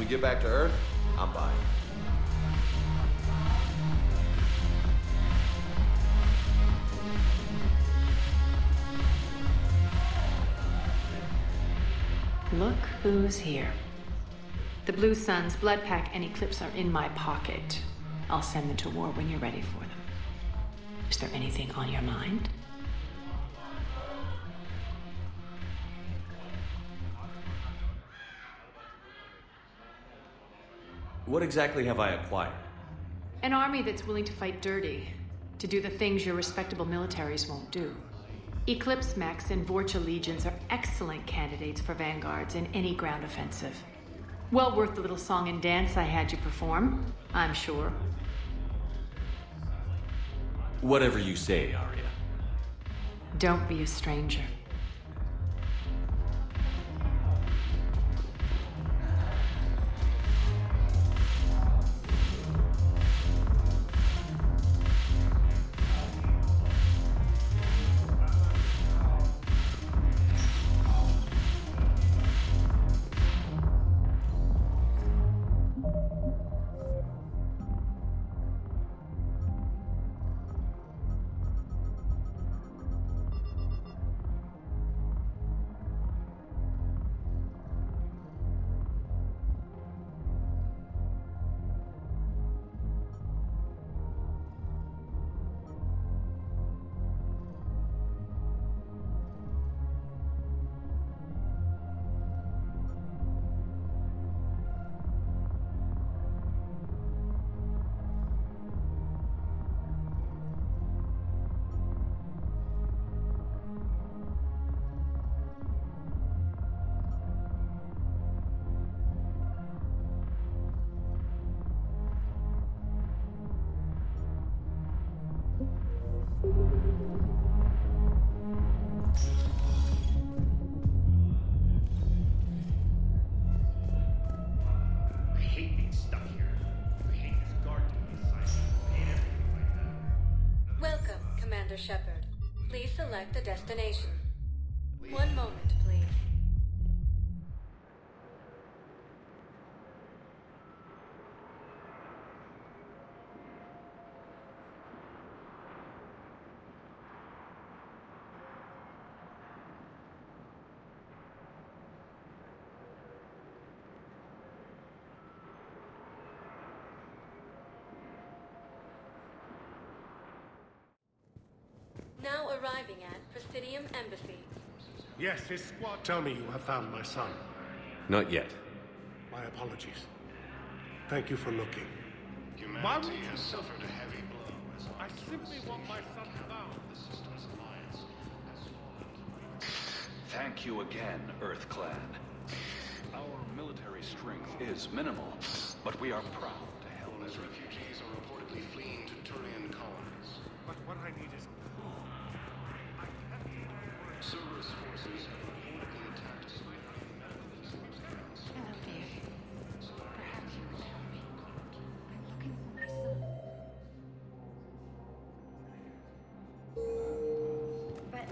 we get back to Earth, I'm buying. Look who's here. The Blue Suns, Blood Pack, and Eclipse are in my pocket. I'll send them to war when you're ready for them. Is there anything on your mind? What exactly have I acquired? An army that's willing to fight dirty, to do the things your respectable militaries won't do. Eclipse mechs and Vorcha legions are excellent candidates for vanguards in any ground offensive. Well worth the little song and dance I had you perform, I'm sure. Whatever you say, Arya. Don't be a stranger. Shepard, please select the destination. One moment, please. Now arriving at Presidium Embassy. Yes, his squad. Tell me you have found my son. Not yet. My apologies. Thank you for looking. Humanity has suffered a heavy blow. I simply want my son found. The system's alliance has fallen. Thank you again, Earth Clan. Our military strength is minimal, but we are proud to help. As refugees are reportedly fleeing to Turian colonies. But what I need is Cerberus forces have reportedly attacked Hello, dear. Perhaps you can help me. I'm looking for my son. But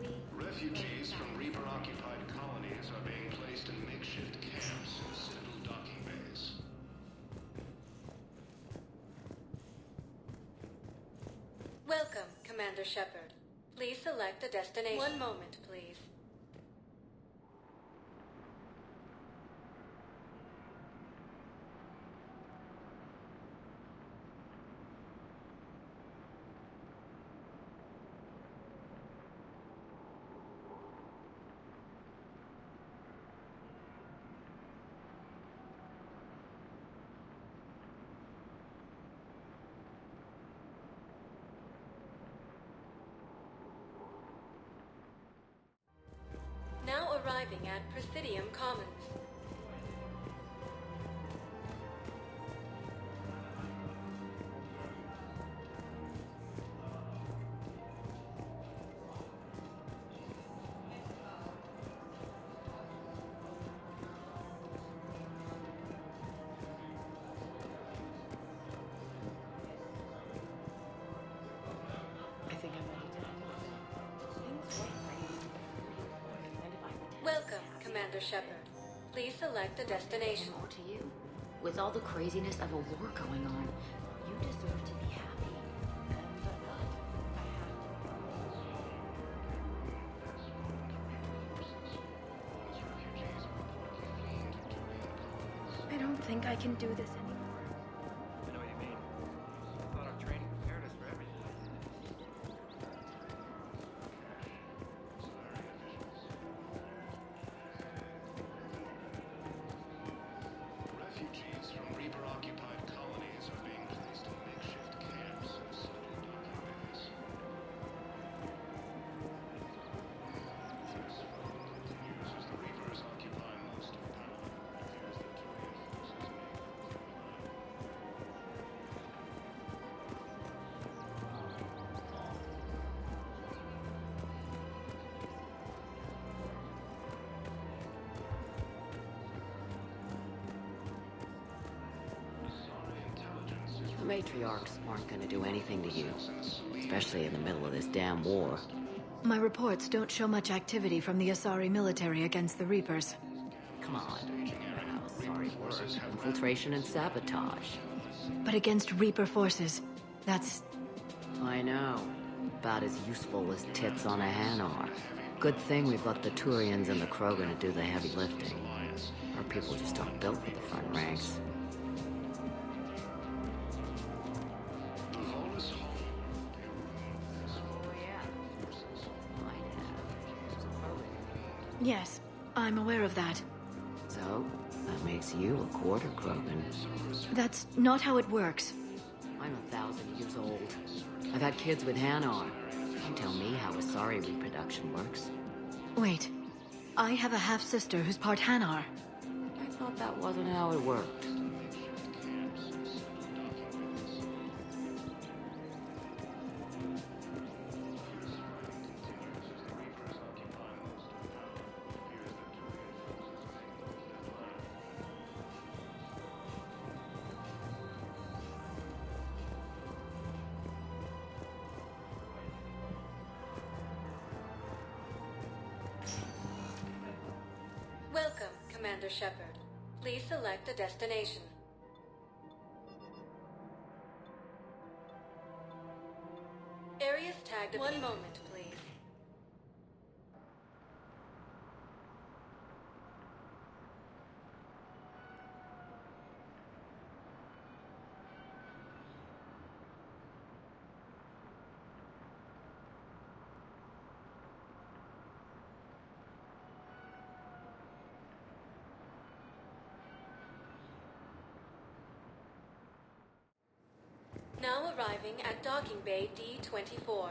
we... Refugees from Reaper-occupied colonies are being placed in makeshift camps in Citadel docking bays. Welcome, Commander Shepard. Please select a destination. One moment, please. Now arriving at Presidium Commons. I think I'm ready to... Things went right. Welcome, Commander Shepard. Please select a destination. More to you. With all the craziness of a war going on, you deserve to be happy. I don't think I can do this anymore. I know what you mean. I thought our training prepared us for everything. Refugees from Reaper-occupied colonies are being placed in makeshift camps in secluded areas. Continues as the Reapers occupy most of power. It appears that Turian forces may The matriarchs aren't gonna do anything to you, especially in the middle of this damn war. My reports don't show much activity from the Asari military against the Reapers. Come on. Oh, sorry word. Infiltration and sabotage. But against Reaper forces, that's... I know. About as useful as tits on a hen are. Good thing we've got the Turians and the Krogan to do the heavy lifting. Our people just aren't built for the front ranks. Yes, I'm aware of that. So, that makes you a quarter Krogan. That's not how it works. I'm 1,000 years old. I've had kids with Hanar. Don't tell me how Asari reproduction works. Wait, I have a half-sister who's part Hanar. I thought that wasn't how it worked. Welcome, Commander Shepard. Please select a destination. Areas tagged. One moment, please. Now arriving at docking bay D-24.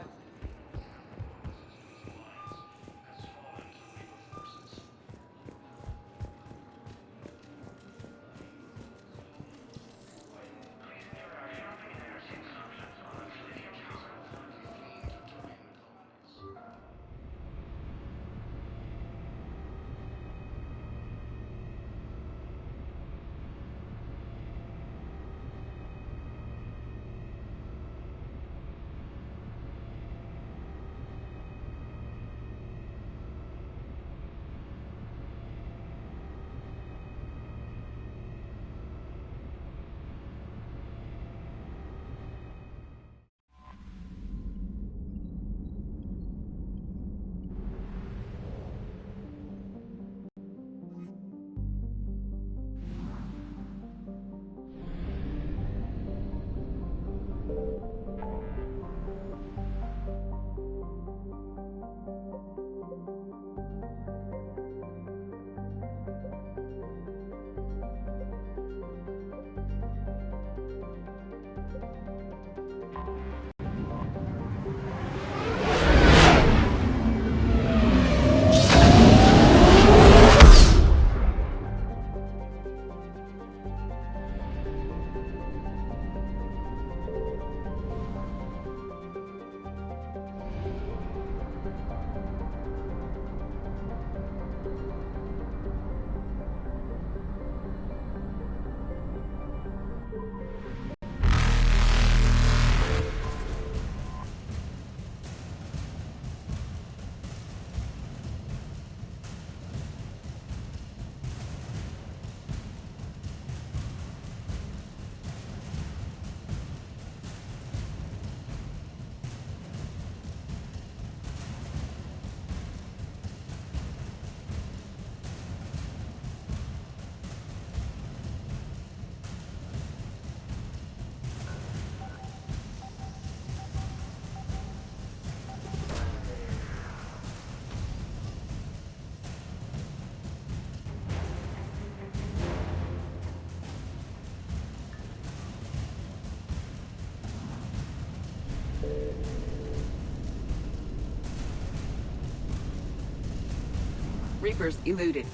Reapers eluded.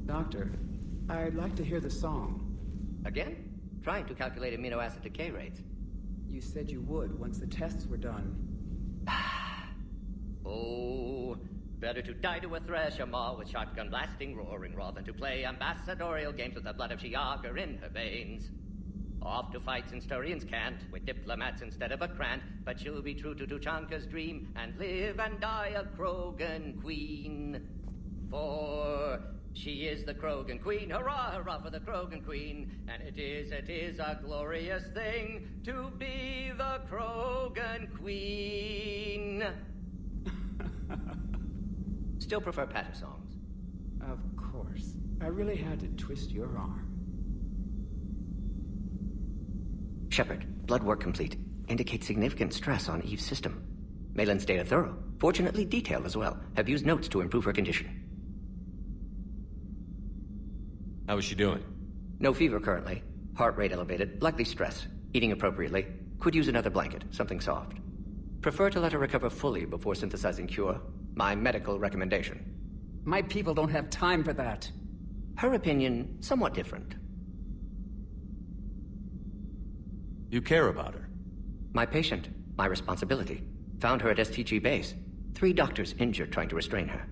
Doctor, I'd like to hear the song. Again? Trying to calculate amino acid decay rates. You said you would once the tests were done. Oh, better to die to a thresher maw with shotgun blasting roaring raw than to play ambassadorial games with the blood of Shiagar in her veins. Off to fights Instaurians can't, with diplomats instead of a Krant, but she'll be true to Tuchanka's dream and live and die a Krogan queen. For she is the Krogan queen, hurrah, hurrah for the Krogan queen, and it is a glorious thing to be the Krogan queen. Still prefer patter songs. Of course. I really had to twist your arm. Shepard, blood work complete. Indicates significant stress on Eve's system. Malin's data thorough. Fortunately detailed as well. Have used notes to improve her condition. How is she doing? No fever currently. Heart rate elevated. Likely stress. Eating appropriately. Could use another blanket. Something soft. Prefer to let her recover fully before synthesizing cure. My medical recommendation. My people don't have time for that. Her opinion, somewhat different. You care about her? My patient. My responsibility. Found her at STG base. 3 doctors injured trying to restrain her.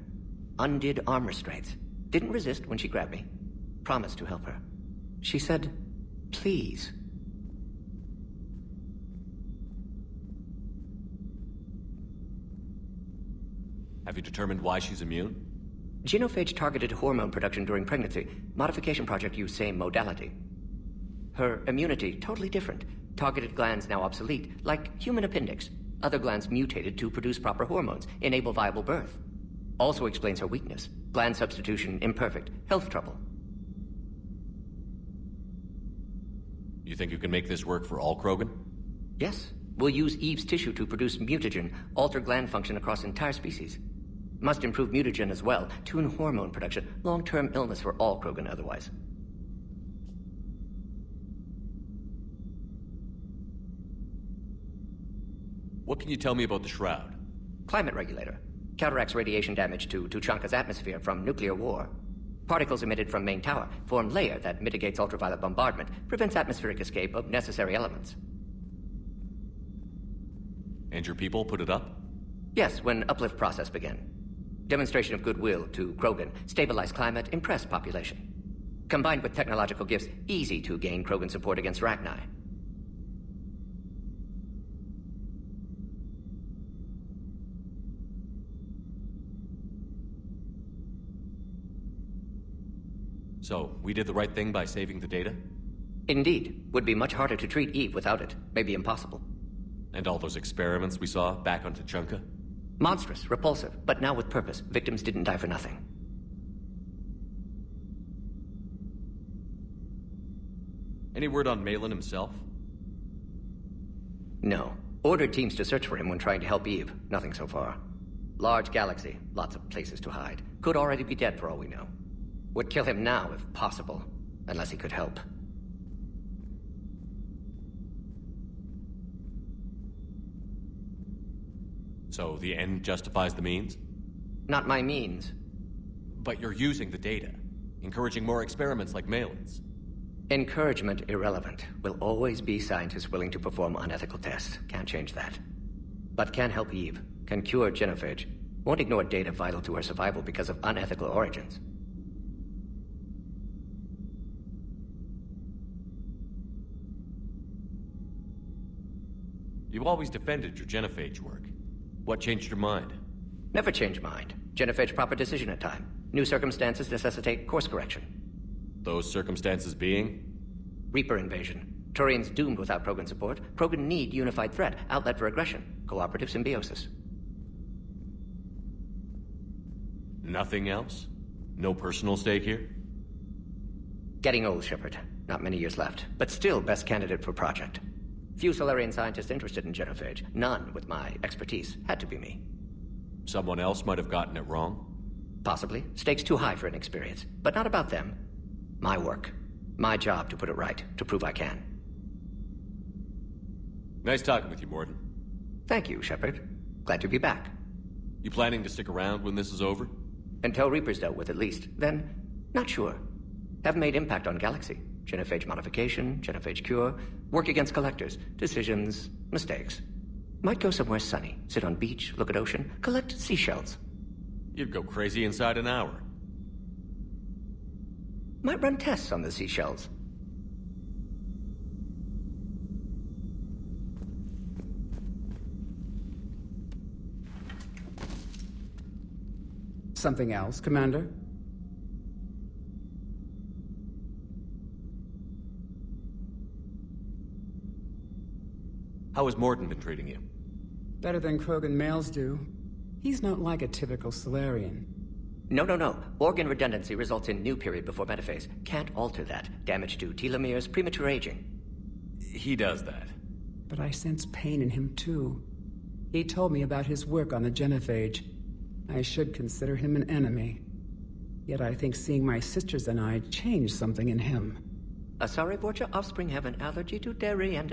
Undid arm restraints. Didn't resist when she grabbed me. Promised to help her. She said, please. Have you determined why she's immune? Genophage targeted hormone production during pregnancy. Modification project used same modality. Her immunity, totally different. Targeted glands now obsolete, like human appendix. Other glands mutated to produce proper hormones, enable viable birth. Also explains her weakness. Gland substitution imperfect. Health trouble. You think you can make this work for all Krogan? Yes. We'll use Eve's tissue to produce mutagen, alter gland function across entire species. Must improve mutagen as well, tune hormone production, long-term illness for all Krogan otherwise. What can you tell me about the Shroud? Climate regulator. Counteracts radiation damage to Tuchanka's atmosphere from nuclear war. Particles emitted from main tower form layer that mitigates ultraviolet bombardment, prevents atmospheric escape of necessary elements. And your people put it up? Yes, when uplift process began. Demonstration of goodwill to Krogan, stabilize climate, impress population. Combined with technological gifts, easy to gain Krogan support against Rachni. So, we did the right thing by saving the data? Indeed. Would be much harder to treat Eve without it. Maybe impossible. And all those experiments we saw back on Tuchanka? Monstrous, repulsive, but now with purpose. Victims didn't die for nothing. Any word on Malin himself? No. Ordered teams to search for him when trying to help Eve. Nothing so far. Large galaxy. Lots of places to hide. Could already be dead for all we know. Would kill him now if possible. Unless he could help. So the end justifies the means? Not my means. But you're using the data. Encouraging more experiments like Malin's. Encouragement irrelevant. Will always be scientists willing to perform unethical tests. Can't change that. But can help Eve. Can cure genophage. Won't ignore data vital to her survival because of unethical origins. You always defended your genophage work. What changed your mind? Never change mind. Genophage proper decision at time. New circumstances necessitate course correction. Those circumstances being? Reaper invasion. Turians doomed without Krogan support. Krogan need unified threat, outlet for aggression. Cooperative symbiosis. Nothing else? No personal stake here? Getting old, Shepard. Not many years left. But still best candidate for project. Few Solarian scientists interested in genophage. None with my expertise. Had to be me. Someone else might have gotten it wrong? Possibly. Stakes too high for inexperience. But not about them. My work. My job to put it right. To prove I can. Nice talking with you, Morden. Thank you, Shepard. Glad to be back. You planning to stick around when this is over? Until Reaper's dealt with, at least. Then, not sure. Haven't made impact on Galaxy. Genophage modification, genophage cure, work against collectors, decisions, mistakes. Might go somewhere sunny, sit on beach, look at ocean, collect seashells. You'd go crazy inside an hour. Might run tests on the seashells. Something else, Commander? How has Morden been treating you? Better than Krogan males do. He's not like a typical Solarian. No. Organ redundancy results in new period before metaphase. Can't alter that. Damage to telomeres, premature aging. He does that. But I sense pain in him too. He told me about his work on the genophage. I should consider him an enemy. Yet I think seeing my sisters and I changed something in him. Sorry, Vorcha offspring have an allergy to dairy and...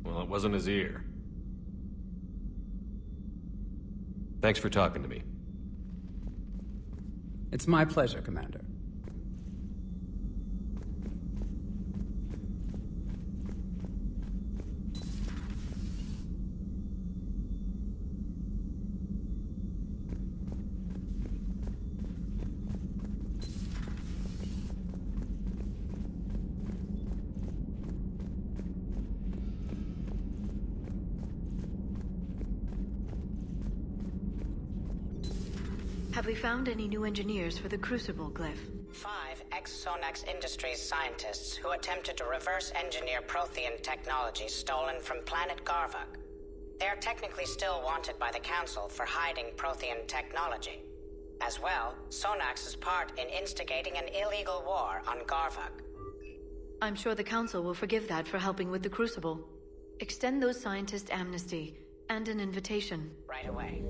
Well, it wasn't his ear. Thanks for talking to me. It's my pleasure, Commander. Have we found any new engineers for the Crucible glyph? 5 ex-Sonax Industries scientists who attempted to reverse engineer Prothean technology stolen from planet Garvuk. They are technically still wanted by the Council for hiding Prothean technology. As well, Sonax's part in instigating an illegal war on Garvuk. I'm sure the Council will forgive that for helping with the Crucible. Extend those scientists amnesty and an invitation. Right away.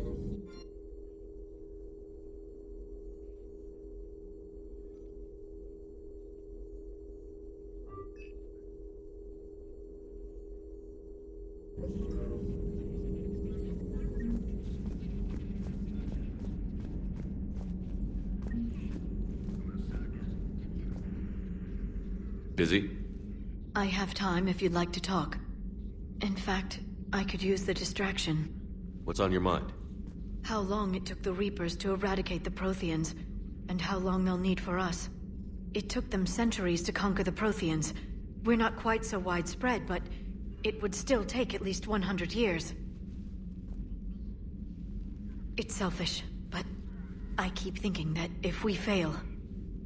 Busy? I have time if you'd like to talk. In fact, I could use the distraction. What's on your mind? How long it took the Reapers to eradicate the Protheans, and how long they'll need for us. It took them centuries to conquer the Protheans. We're not quite so widespread, but it would still take at least 100 years. It's selfish, but I keep thinking that if we fail,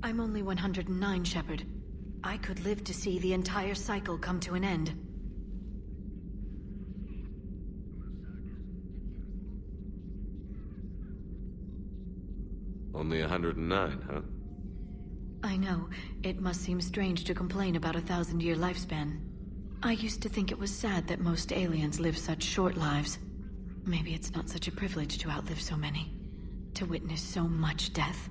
I'm only 109, Shepard. I could live to see the entire cycle come to an end. Only 109, huh? I know. It must seem strange to complain about a 1,000-year lifespan. I used to think it was sad that most aliens live such short lives. Maybe it's not such a privilege to outlive so many. To witness so much death.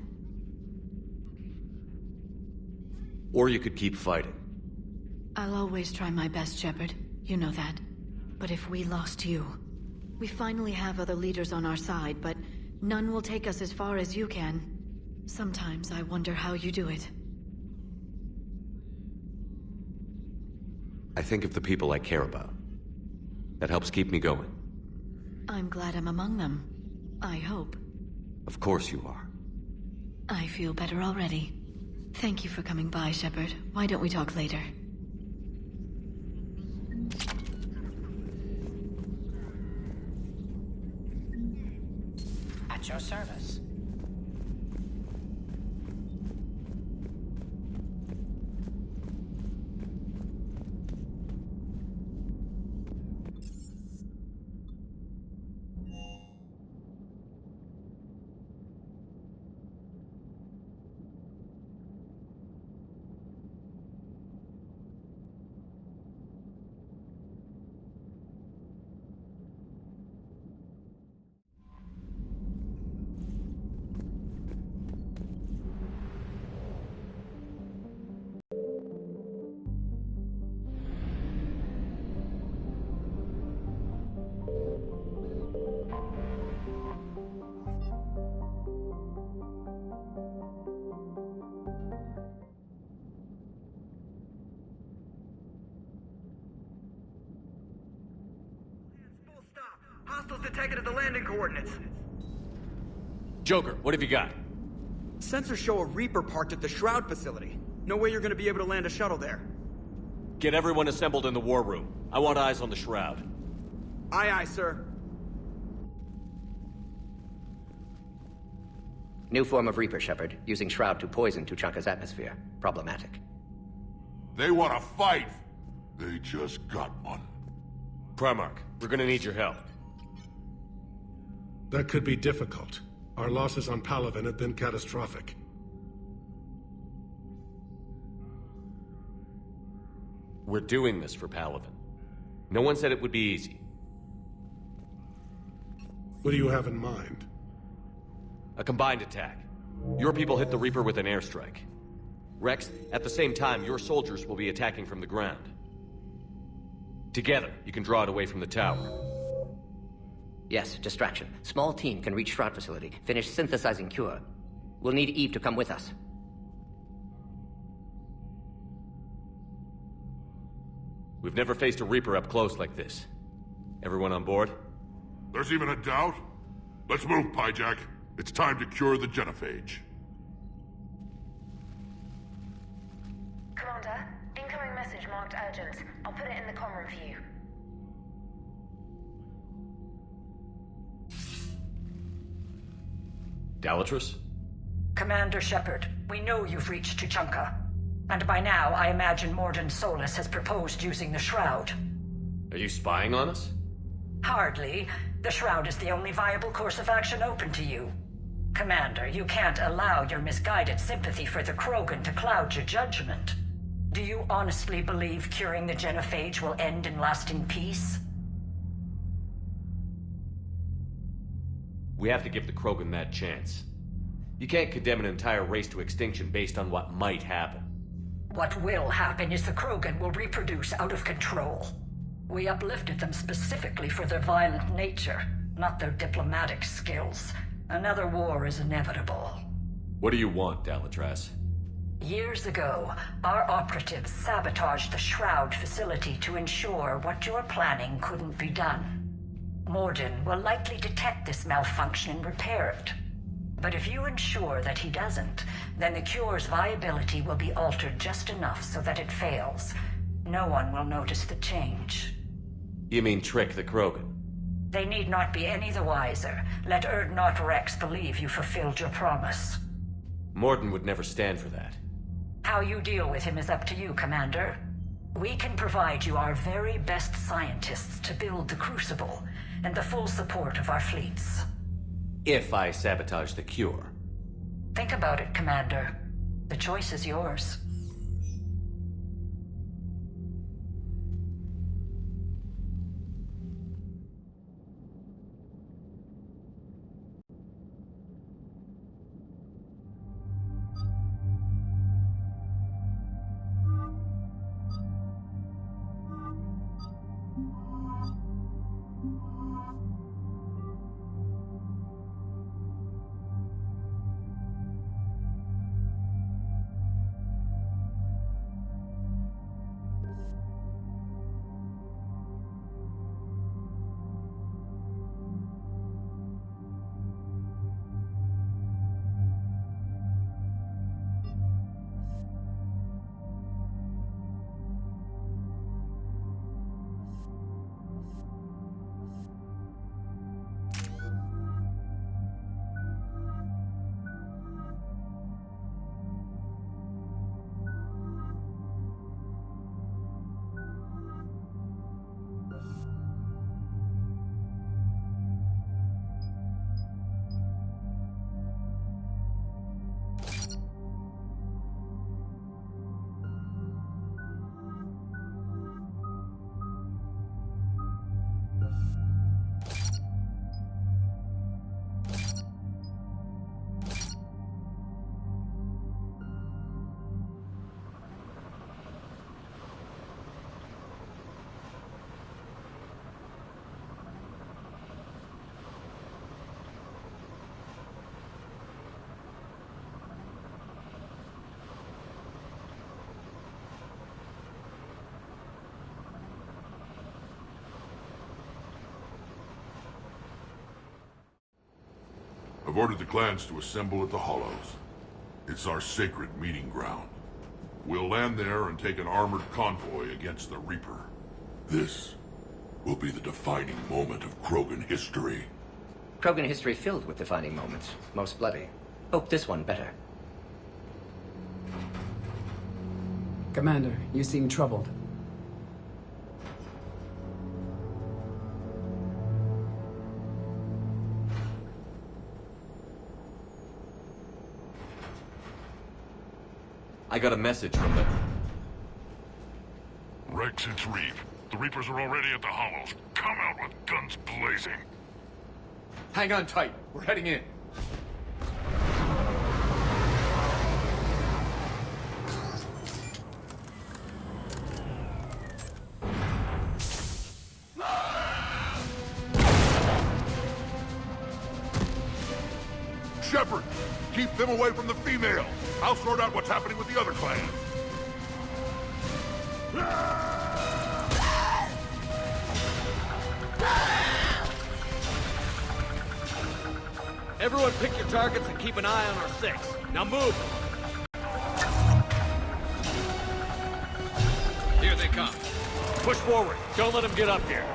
Or you could keep fighting. I'll always try my best, Shepard. You know that. But if we lost you... We finally have other leaders on our side, but none will take us as far as you can. Sometimes I wonder how you do it. I think of the people I care about. That helps keep me going. I'm glad I'm among them. I hope. Of course you are. I feel better already. Thank you for coming by, Shepard. Why don't we talk later? At your service. Hostiles detected at the landing coordinates. Joker, what have you got? Sensors show a Reaper parked at the Shroud facility. No way you're gonna be able to land a shuttle there. Get everyone assembled in the war room. I want eyes on the Shroud. Aye, aye, sir. New form of Reaper, Shepard, using Shroud to poison Tuchanka's atmosphere. Problematic. They want to fight. They just got one. Primarch, we're gonna need your help. That could be difficult. Our losses on Palaven have been catastrophic. We're doing this for Palaven. No one said it would be easy. What do you have in mind? A combined attack. Your people hit the Reaper with an airstrike. Rex, at the same time, your soldiers will be attacking from the ground. Together, you can draw it away from the tower. Yes, distraction. Small team can reach Shroud facility, finish synthesizing cure. We'll need Eve to come with us. We've never faced a Reaper up close like this. Everyone on board? There's even a doubt? Let's move, Pyjack. It's time to cure the genophage. Commander, incoming message marked urgent. I'll put it in the comm room for you. Dalatrus? Commander Shepard, we know you've reached Tuchanka. And by now, I imagine Morden Solus has proposed using the Shroud. Are you spying on us? Hardly. The Shroud is the only viable course of action open to you. Commander, you can't allow your misguided sympathy for the Krogan to cloud your judgment. Do you honestly believe curing the genophage will end in lasting peace? We have to give the Krogan that chance. You can't condemn an entire race to extinction based on what might happen. What will happen is the Krogan will reproduce out of control. We uplifted them specifically for their violent nature, not their diplomatic skills. Another war is inevitable. What do you want, Dalatrus? Years ago, our operatives sabotaged the Shroud facility to ensure what you're planning couldn't be done. Morden will likely detect this malfunction and repair it. But if you ensure that he doesn't, then the cure's viability will be altered just enough so that it fails. No one will notice the change. You mean trick the Krogan? They need not be any the wiser. Let Erd not Rex believe you fulfilled your promise. Morden would never stand for that. How you deal with him is up to you, Commander. We can provide you our very best scientists to build the Crucible, and the full support of our fleets. If I sabotage the cure. Think about it, Commander. The choice is yours. I've ordered the clans to assemble at the Hollows. It's our sacred meeting ground. We'll land there and take an armored convoy against the Reaper. This will be the defining moment of Krogan history. Krogan history filled with defining moments. Most bloody. Hope this one better. Commander, you seem troubled. I got a message from them. Rex, it's Reeve. The Reapers are already at the Hollows. Come out with guns blazing. Hang on tight. We're heading in. Shepard, keep them away from the female. I'll sort out what's happening with the other clans. Everyone pick your targets and keep an eye on our 6. Now move! Here they come. Push forward. Don't let them get up here.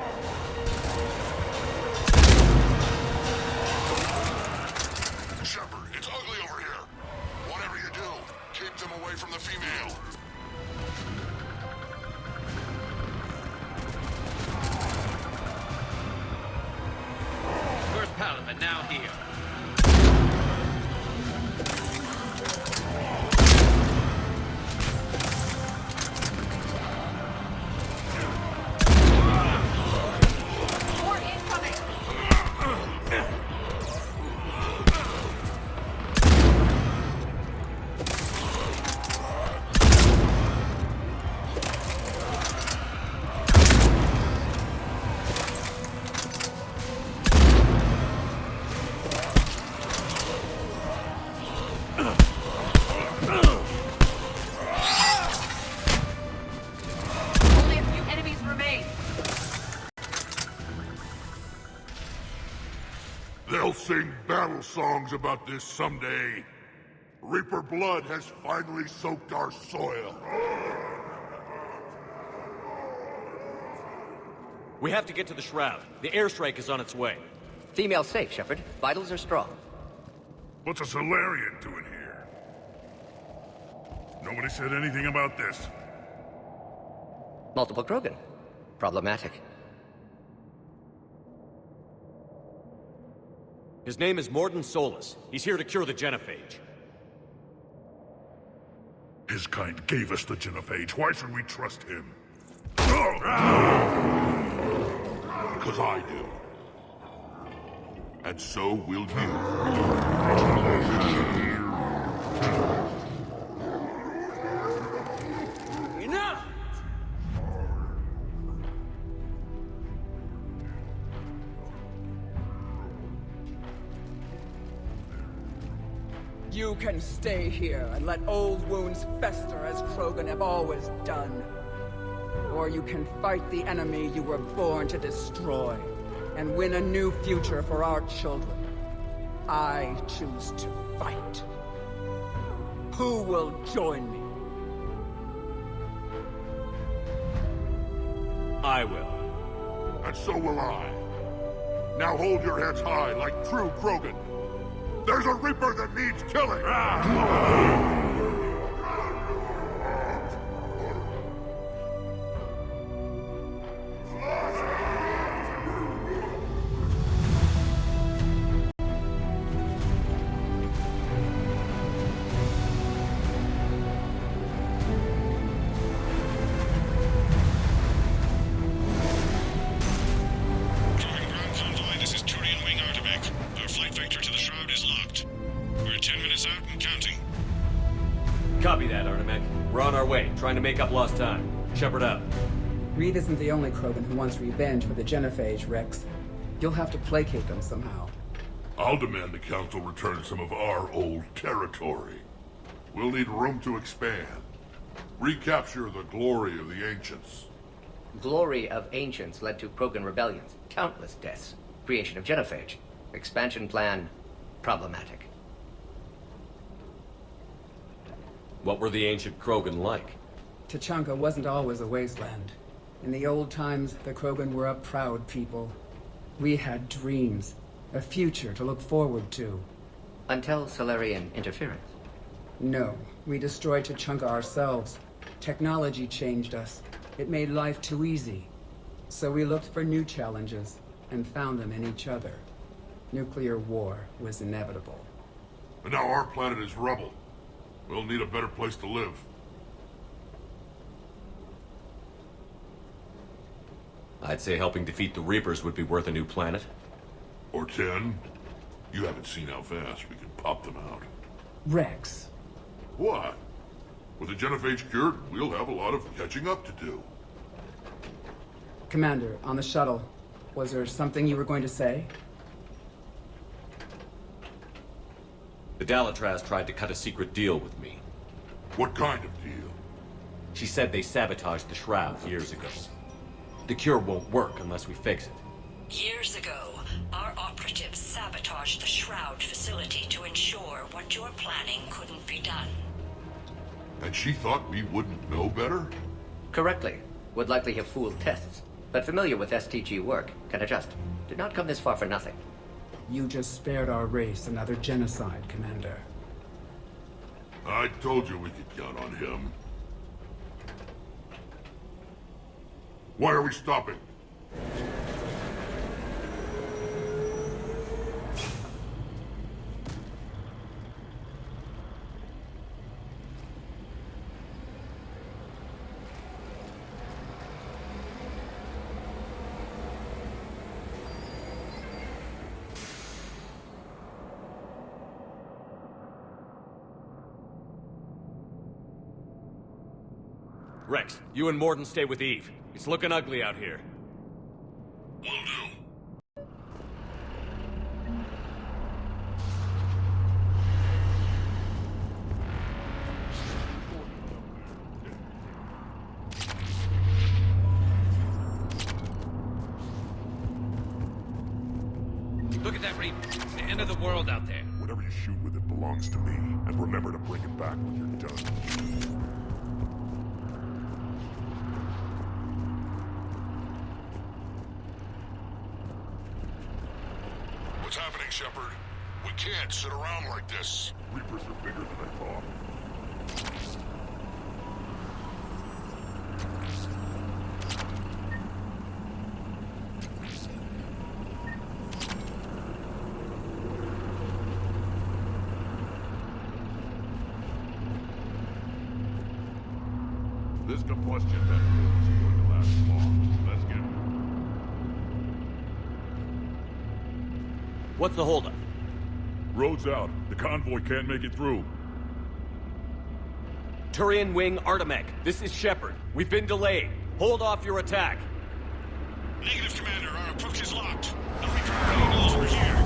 Shepard, it's ugly over here. Whatever you do, keep them away from the female. First Paladin now here. They'll sing battle songs about this someday. Reaper blood has finally soaked our soil. We have to get to the Shroud. The airstrike is on its way. Female safe, Shepard. Vitals are strong. What's a Solarian doing here? Nobody said anything about this. Multiple Krogan. Problematic. His name is Morden Solus. He's here to cure the genophage. His kind gave us the genophage. Why should we trust him? Because I do. And so will you. Enough! You can stay here and let old wounds fester as Krogan have always done. Or you can fight the enemy you were born to destroy, and win a new future for our children. I choose to fight. Who will join me? I will. And so will I. Now hold your heads high like true Krogan. There's a Reaper that needs killing! Copy that, Artemek. We're on our way, trying to make up lost time. Shepard out. Reed isn't the only Krogan who wants revenge for the genophage, Rex. You'll have to placate them somehow. I'll demand the Council return some of our old territory. We'll need room to expand. Recapture the glory of the Ancients. Glory of Ancients led to Krogan rebellions, countless deaths, creation of genophage, expansion plan, problematic. What were the ancient Krogan like? Tuchanka wasn't always a wasteland. In the old times, the Krogan were a proud people. We had dreams, a future to look forward to. Until Solarian interference? No, we destroyed Tuchanka ourselves. Technology changed us. It made life too easy. So we looked for new challenges, and found them in each other. Nuclear war was inevitable. And now our planet is rubble. We'll need a better place to live. I'd say helping defeat the Reapers would be worth a new planet. Or 10. You haven't seen how fast we can pop them out. Rex. What? With the genophage cured, we'll have a lot of catching up to do. Commander, on the shuttle, was there something you were going to say? The Dalatraz tried to cut a secret deal with me. What kind of deal? She said they sabotaged the Shroud years ago. The cure won't work unless we fix it. Years ago, our operatives sabotaged the Shroud facility to ensure what you're planning couldn't be done. And she thought we wouldn't know better? Correctly. Would likely have fooled tests, but familiar with STG work, can adjust. Did not come this far for nothing. You just spared our race another genocide, Commander. I told you we could count on him. Why are we stopping? Rex, you and Morden stay with Eve. It's looking ugly out here. Will do. Look at that reap. It's the end of the world out there. Whatever you shoot with it belongs to me. And remember to bring it back when you're done. What's happening, Shepard? We can't sit around like this. Reapers are bigger than I thought. this combustion vent isn't going to last long. Let's get... What's the holdup? Road's out. The convoy can't make it through. Turian Wing Artemech, this is Shepard. We've been delayed. Hold off your attack. Negative, Commander. Our approach is locked. The Reaper already knows we're here.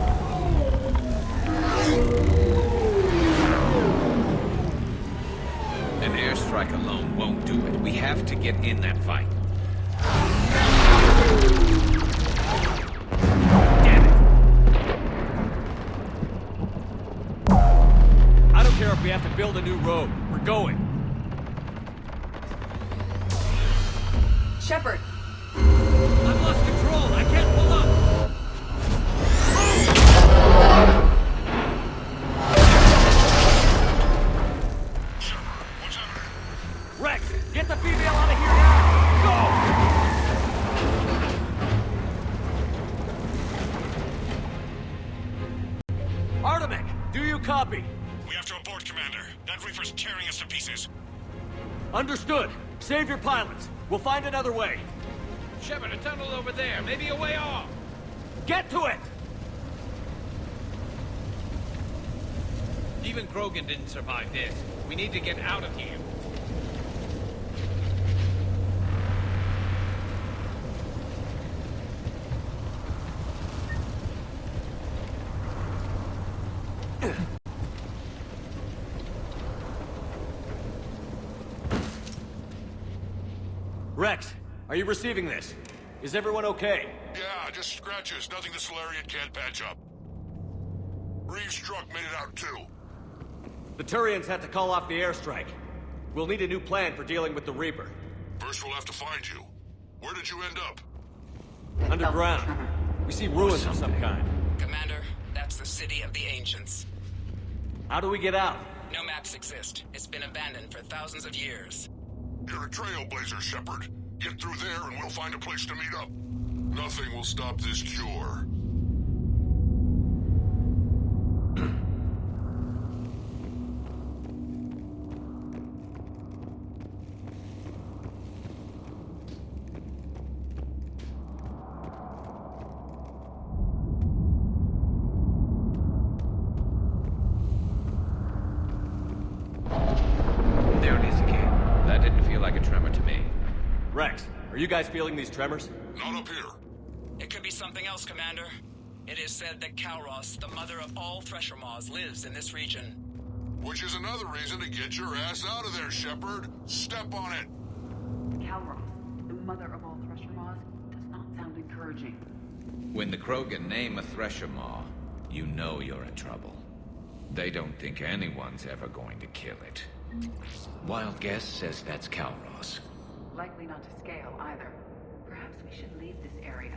An airstrike alone won't do it. We have to get in that fight. Damn it! I don't care if we have to build a new road. We're going. Shepard! I've lost control. I can't pull up. Rex, get the female out of here now! Go! Artemech, do you copy? We have to abort, Commander. That Reaper's tearing us to pieces. Understood. Save your pilots. We'll find another way. Shepard, a tunnel over there. Maybe a way off. Get to it! Even Krogan didn't survive this. We need to get out of here. Rex, are you receiving this? Is everyone okay? Yeah, just scratches. Nothing the Solarian can't patch up. Reeves' truck made it out too. The Turians had to call off the airstrike. We'll need a new plan for dealing with the Reaper. First we'll have to find you. Where did you end up? Underground. We see ruins of some kind. Commander, that's the City of the Ancients. How do we get out? No maps exist. It's been abandoned for thousands of years. You're a trailblazer, Shepard. Get through there and we'll find a place to meet up. Nothing will stop this cure. There it is again. That didn't feel like a tremor to me. Rex, are you guys feeling these tremors? Not up here. It could be something else, Commander. It is said that Kalros, the mother of all Thresher Maws, lives in this region. Which is another reason to get your ass out of there, Shepard. Step on it. Kalros, the mother of all Thresher Maws, does not sound encouraging. When the Krogan name a Thresher Maw, you know you're in trouble. They don't think anyone's ever going to kill it. Wild guess says that's Kalros. Likely not to scale, either. Perhaps we should leave this area.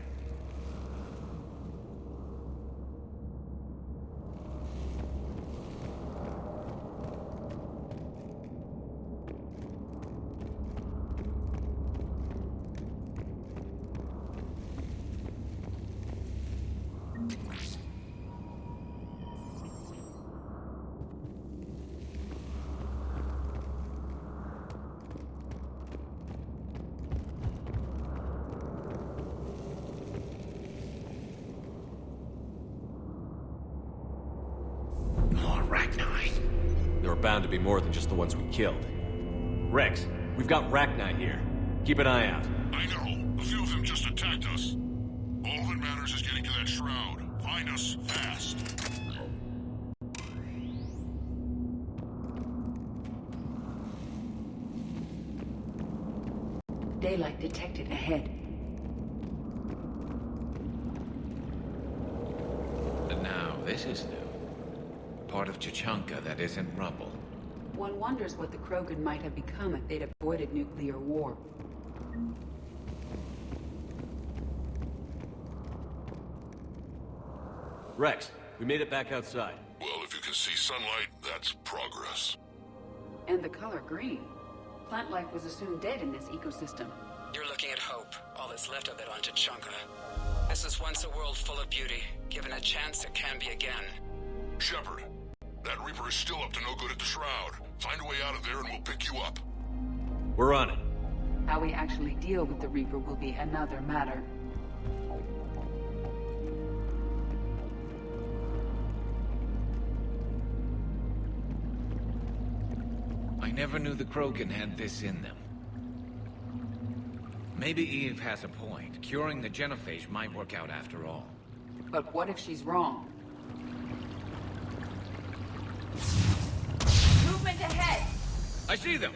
There are bound to be more than just the ones we killed. Rex, we've got Rachni here. Keep an eye out. I know. A few of them just attacked us. All that matters is getting to that shroud. Find us fast. Daylight detected ahead. And now, this is new. Part of Chichanka that isn't rubble. One wonders what the Krogan might have become if they'd avoided nuclear war. Rex, we made it back outside. Well, if you can see sunlight, that's progress. And the color green. Plant life was assumed dead in this ecosystem. You're looking at hope, all that's left of it on Chichanka. This is once a world full of beauty. Given a chance, it can be again. Shepard, that Reaper is still up to no good at the shroud. Find a way out of there and we'll pick you up. We're on it. How we actually deal with the Reaper will be another matter. I never knew the Krogan had this in them. Maybe Eve has a point. Curing the genophage might work out after all. But what if she's wrong? Movement ahead! I see them!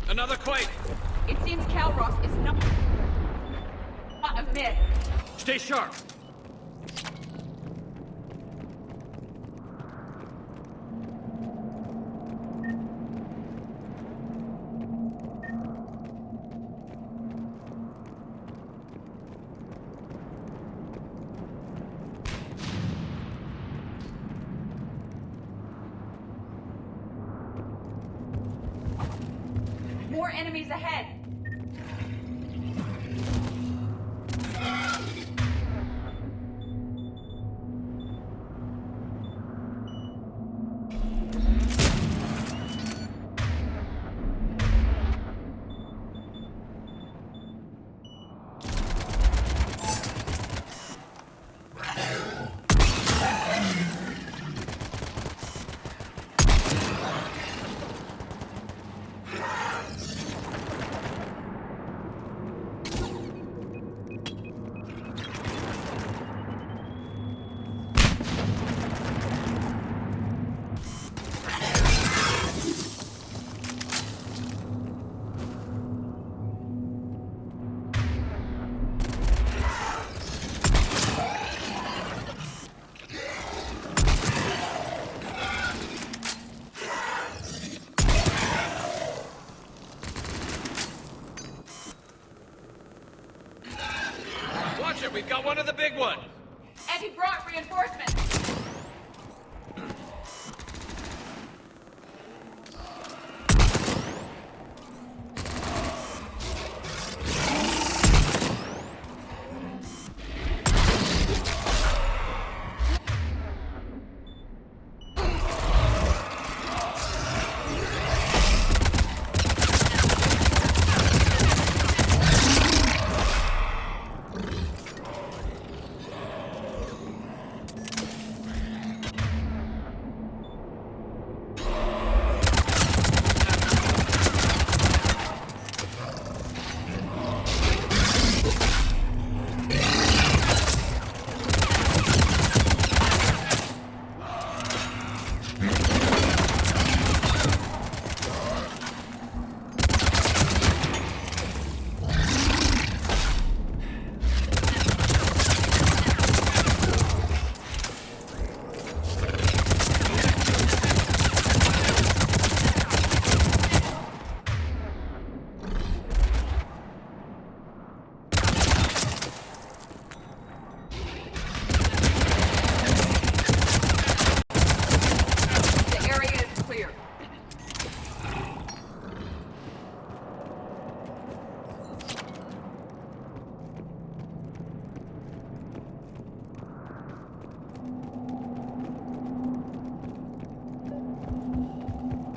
Another quake! It seems Calros is not a myth. Stay sharp! More enemies ahead! We've got one of the big ones! And he brought reinforcements!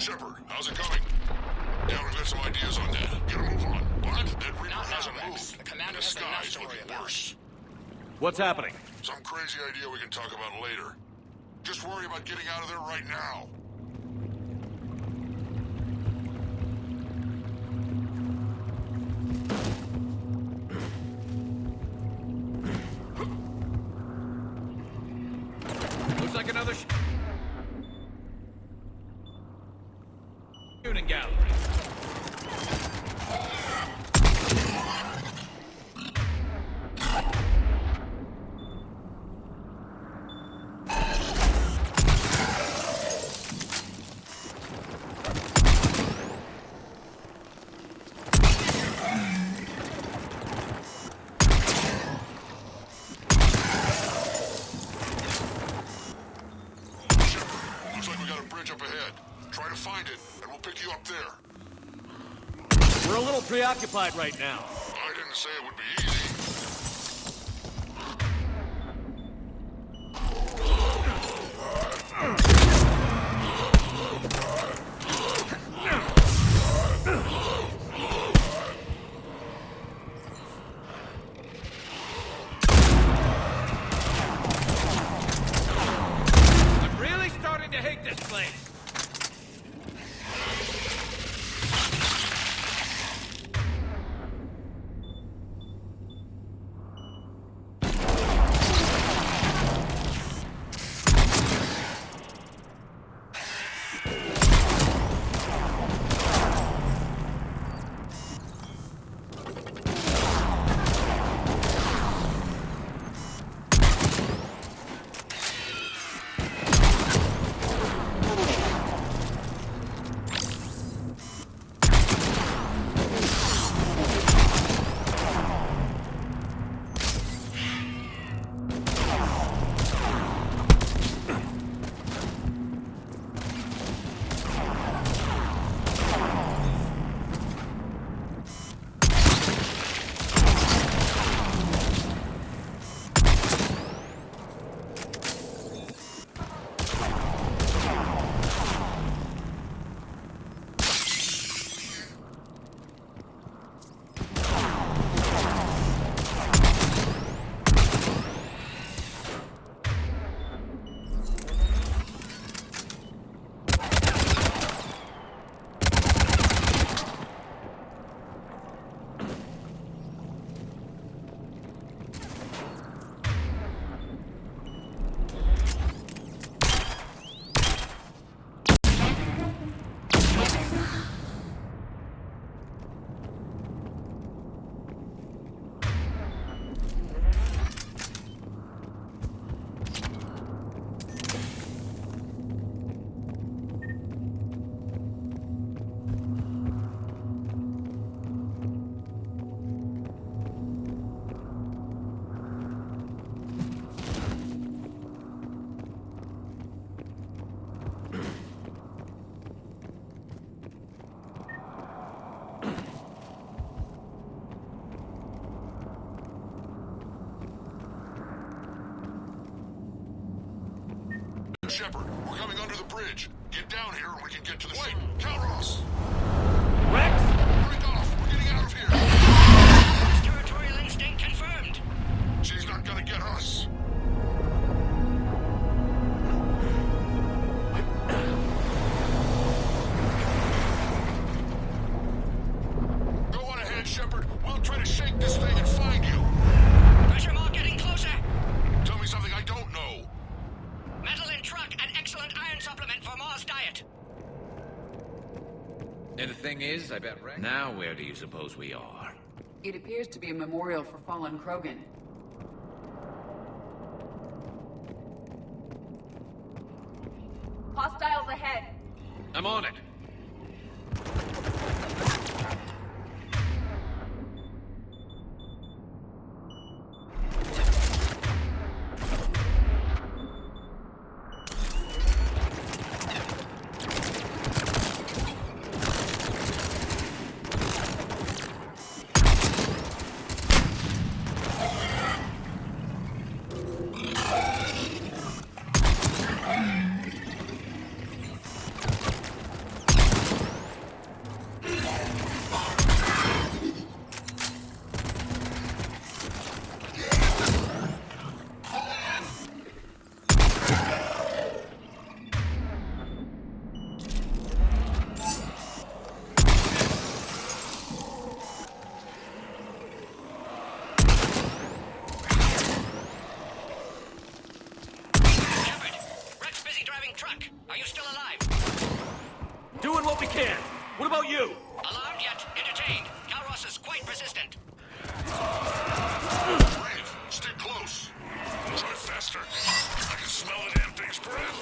Shepard, how's it coming? Yeah, we've got some ideas on that. Get a move on. What? That Reaper hasn't moved. The commander The has enough sky's to worry looking about. worse. What's happening? Some crazy idea we can talk about later. Just worry about getting out of there right now. Looks like another shooting gallery. Looks like we got a bridge up ahead. Try to find it, and we'll pick you up there. We're a little preoccupied right now. I didn't say it would be easy. I'm really starting to hate this place. Shepard, we're coming under the bridge. Get down here and we can get to the ship. Wait, Calros! Rex! Break off! We're getting out of here! Territorial instinct confirmed. She's not gonna get us. Go on ahead, Shepard. We'll try to shake this thing and find you. Pressure mark getting closer. Tell me something I don't know. Metal in truck and excellent iron supplement for Mars diet. And the thing is, I bet Rex... Now where do you suppose we are? It appears to be a memorial for fallen Krogan. Hostiles ahead. I'm on it. still alive. Doing what we can. What about you? Alarmed yet entertained. Calros is quite resistant. Brave, stay close. Try faster. I can smell the damn thing's breath.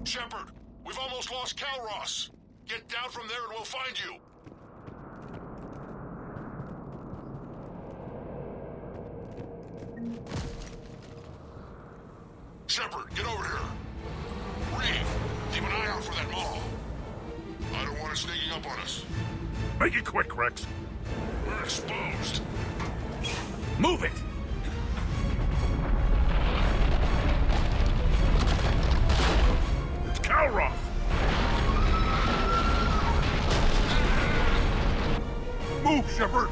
Shepard, we've almost lost Calros. Get down from there and we'll find you. Shepard, get over here. Reeve, keep an eye out for that mall. I don't want it sneaking up on us. Make it quick, Rex. We're exposed. Move it! Calros! Move, Shepard!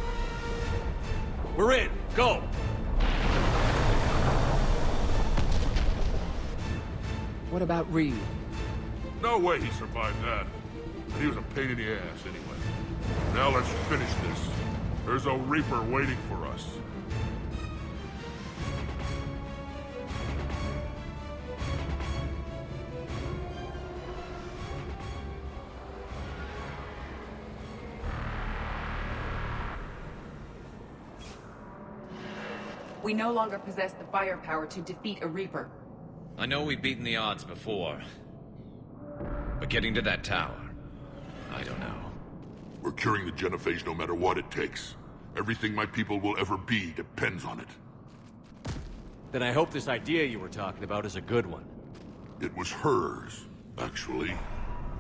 We're in. Go! What about Reeve? No way he survived that. He was a pain in the ass anyway. Now let's finish this. There's a Reaper waiting for us. We no longer possess the firepower to defeat a Reaper. I know we've beaten the odds before. But getting to that tower, I don't know. We're curing the genophage no matter what it takes. Everything my people will ever be depends on it. Then I hope this idea you were talking about is a good one. It was hers, actually.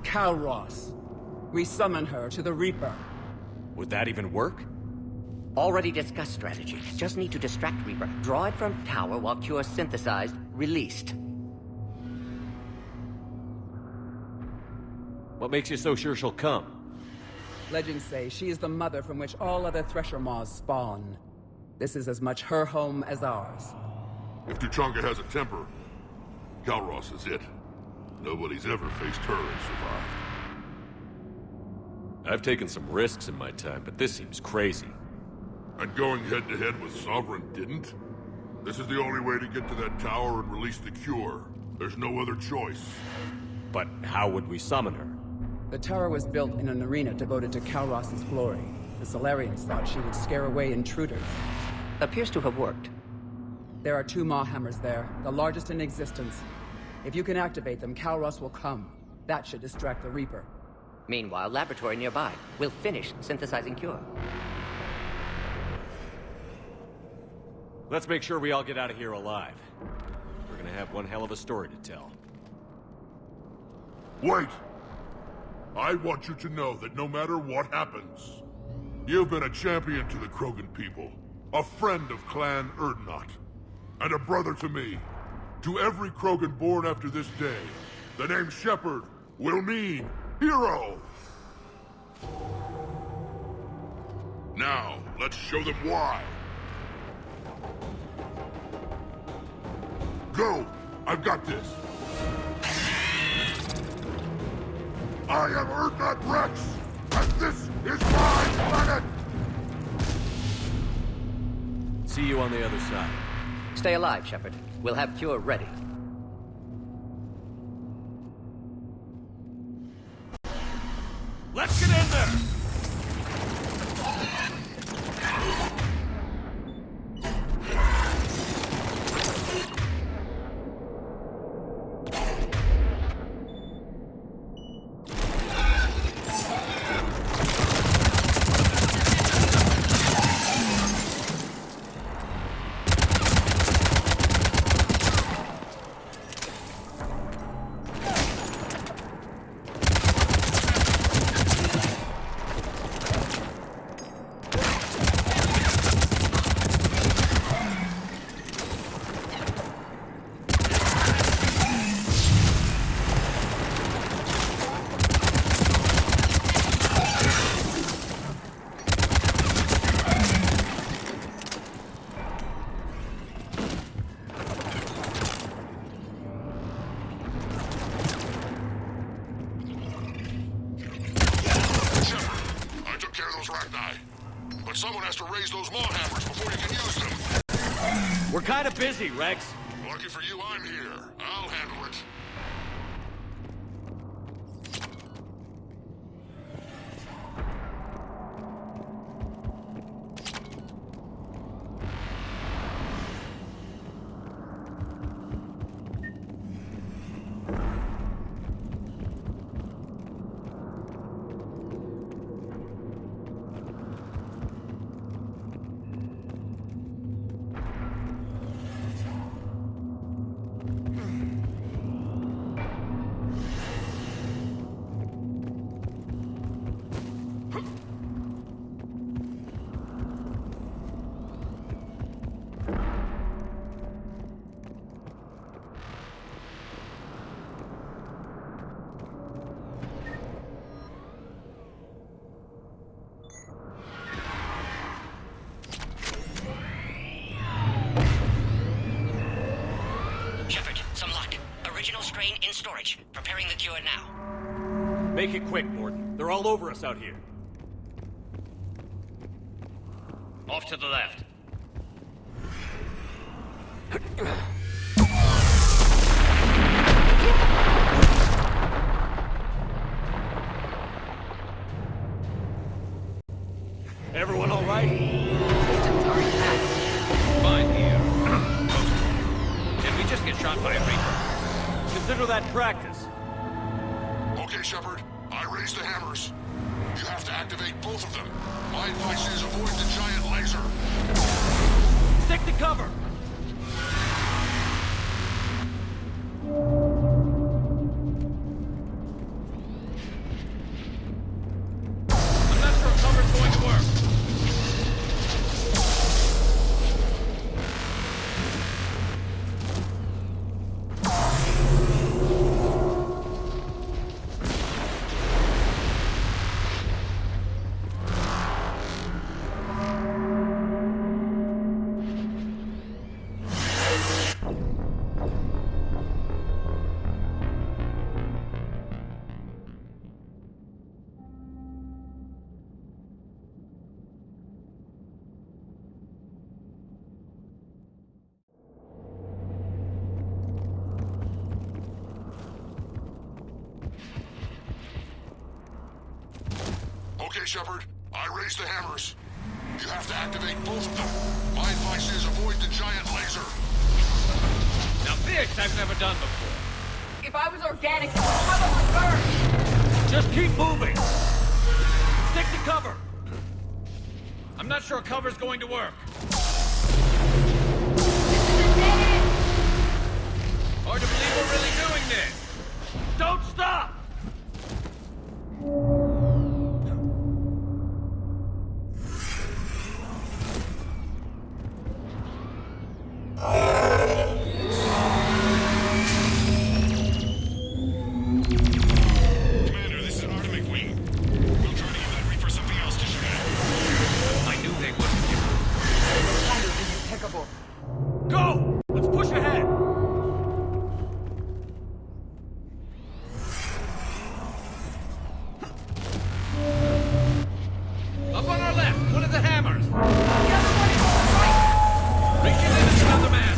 Calros. We summon her to the Reaper. Would that even work? Already discussed strategy. Just need to distract Reaper. Draw it from tower while cure synthesized, released. What makes you so sure she'll come? Legends say she is the mother from which all other Thresher Maws spawn. This is as much her home as ours. If Tuchanka has a temper, Calros is it. Nobody's ever faced her and survived. I've taken some risks in my time, but this seems crazy. And going head-to-head with Sovereign didn't? This is the only way to get to that tower and release the cure. There's no other choice. But how would we summon her? The tower was built in an arena devoted to Calros' glory. The Solarians thought she would scare away intruders. Appears to have worked. There are 2 Maw hammers there, the largest in existence. If you can activate them, Calros will come. That should distract the Reaper. Meanwhile, laboratory nearby. We'll finish synthesizing cure. Let's make sure we all get out of here alive. We're gonna have one hell of a story to tell. Wait! I want you to know that no matter what happens, you've been a champion to the Krogan people, a friend of Clan Erdnot, and a brother to me. To every Krogan born after this day, the name Shepard will mean hero! Now, let's show them why. Go! I've got this! I am Erdnot Rex, and this is my planet! See you on the other side. Stay alive, Shepard. We'll have cure ready. Let's get in there! But someone has to raise those maw hammers before you can use them. We're kind of busy, Rex. Lucky for you, I'm here. I'll handle it. In storage. Preparing the cure now. Make it quick, Morden. They're all over us out here. Off to the left. Everyone all right? Systems are intact. Fine here. Did we just get shot by a Reaper? Consider that practice. Okay, Shepard. I raised the hammers. You have to activate both of them. My advice is avoid the giant laser. Stick to cover! I'm not sure if cover's going to work. Okay, Shepard. I raised the hammers. You have to activate both of them. My advice is avoid the giant laser. Now this I've never done before. If I was organic, it would probably burn. Just keep moving! Stick to cover! I'm not sure cover's going to work. Hard to believe we're really doing this. Don't stop! Commander, this is Atomic Wing. We'll try to give that Reaper something else to shoot at. I knew they wouldn't give up. The commander is impeccable. Go! Let's push ahead! Up on our left, one of the hammers. The other one is on the right. Reaching in at another man.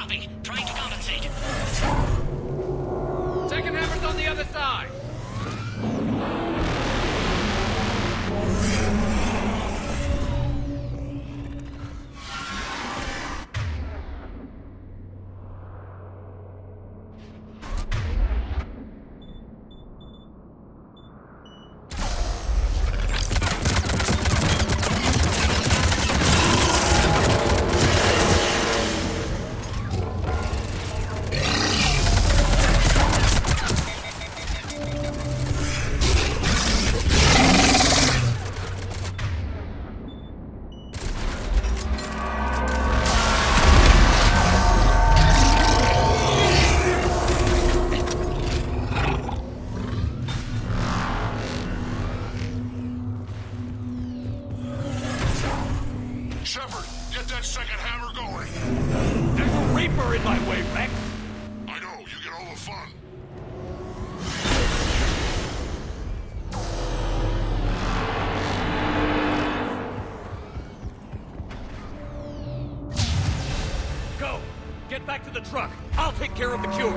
dropping. Trying to compensate. Second hammer's on the other side. Shepard, get that second hammer going. There's a Reaper in my way, Rex. I know, you get all the fun. Go! Get back to the truck. I'll take care of the cure.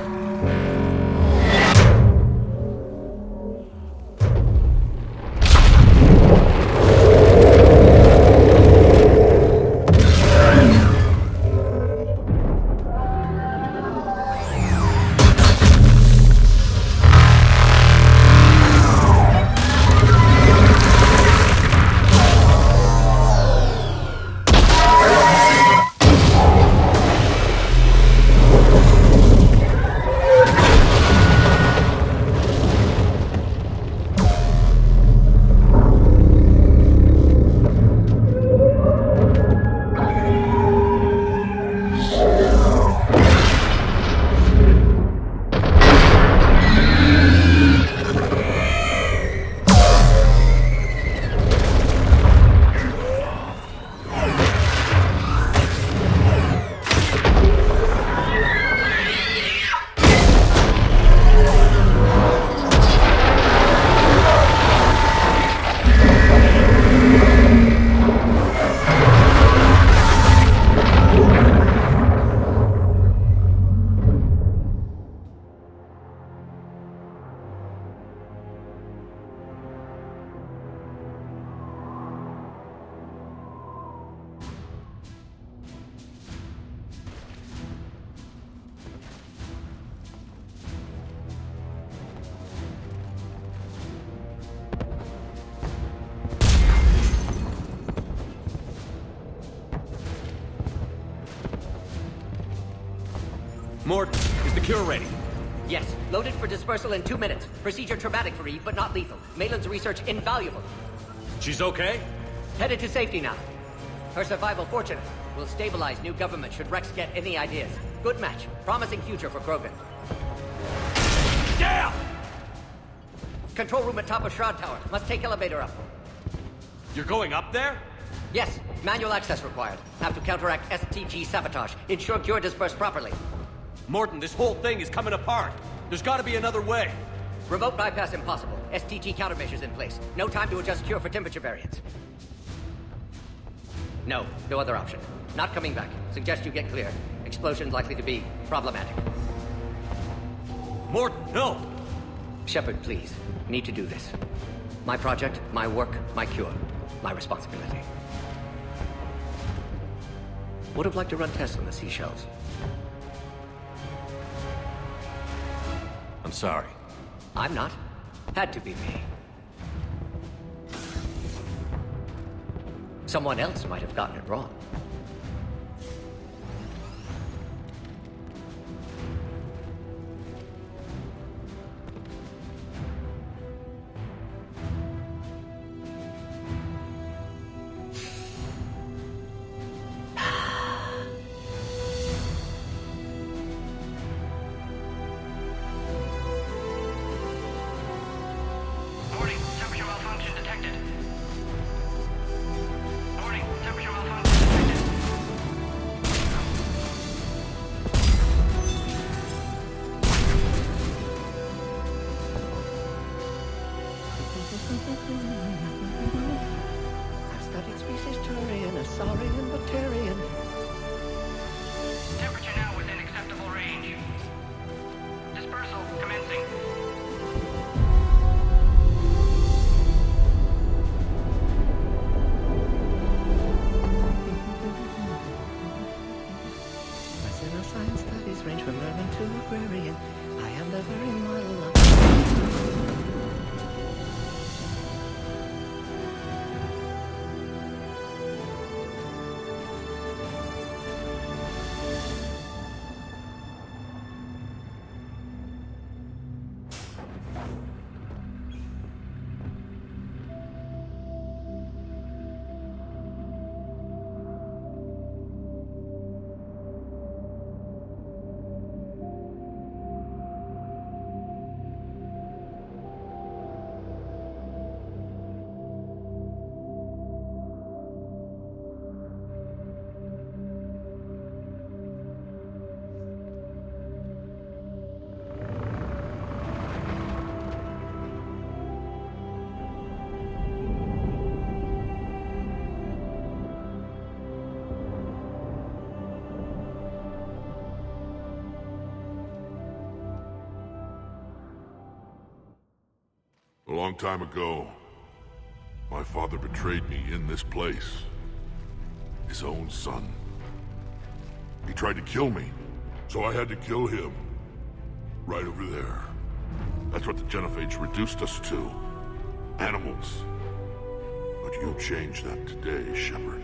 Morton, is the cure ready? Yes, loaded for dispersal in 2 minutes. Procedure traumatic for Eve, but not lethal. Maitland's research invaluable. She's okay? Headed to safety now. Her survival fortunate. Will stabilize new government should Rex get any ideas. Good match. Promising future for Krogan. Damn! Control room at top of Shroud Tower. Must take elevator up. You're going up there? Yes, manual access required. Have to counteract STG sabotage. Ensure cure dispersed properly. Morton, this whole thing is coming apart. There's gotta be another way. Remote bypass impossible. STG countermeasures in place. No time to adjust cure for temperature variance. No other option. Not coming back. Suggest you get clear. Explosion likely to be problematic. Morton, no! Shepard, please. Need to do this. My project, my work, my cure. My responsibility. Would have liked to run tests on the seashells. I'm sorry. I'm not. Had to be me. Someone else might have gotten it wrong. Warning, temperature malfunction detected. Warning, temperature malfunction. range from urban to agrarian. I am the very model of... A long time ago, my father betrayed me in this place. His own son. He tried to kill me, so I had to kill him. Right over there. That's what the Genophage reduced us to. Animals. But you changed that today, Shepard.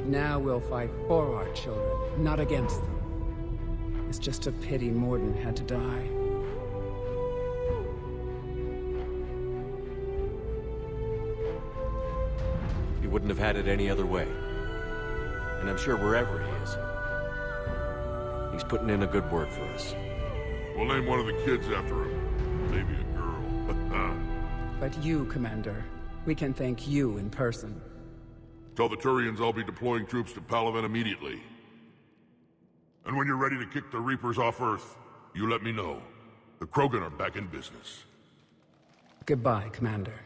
Now we'll fight for our children, not against them. It's just a pity Morden had to die. He wouldn't have had it any other way. And I'm sure wherever he is, he's putting in a good word for us. We'll name one of the kids after him. Maybe a girl. But you, Commander, we can thank you in person. Tell the Turians I'll be deploying troops to Palaven immediately. And when you're ready to kick the Reapers off Earth, you let me know. The Krogan are back in business. Goodbye, Commander.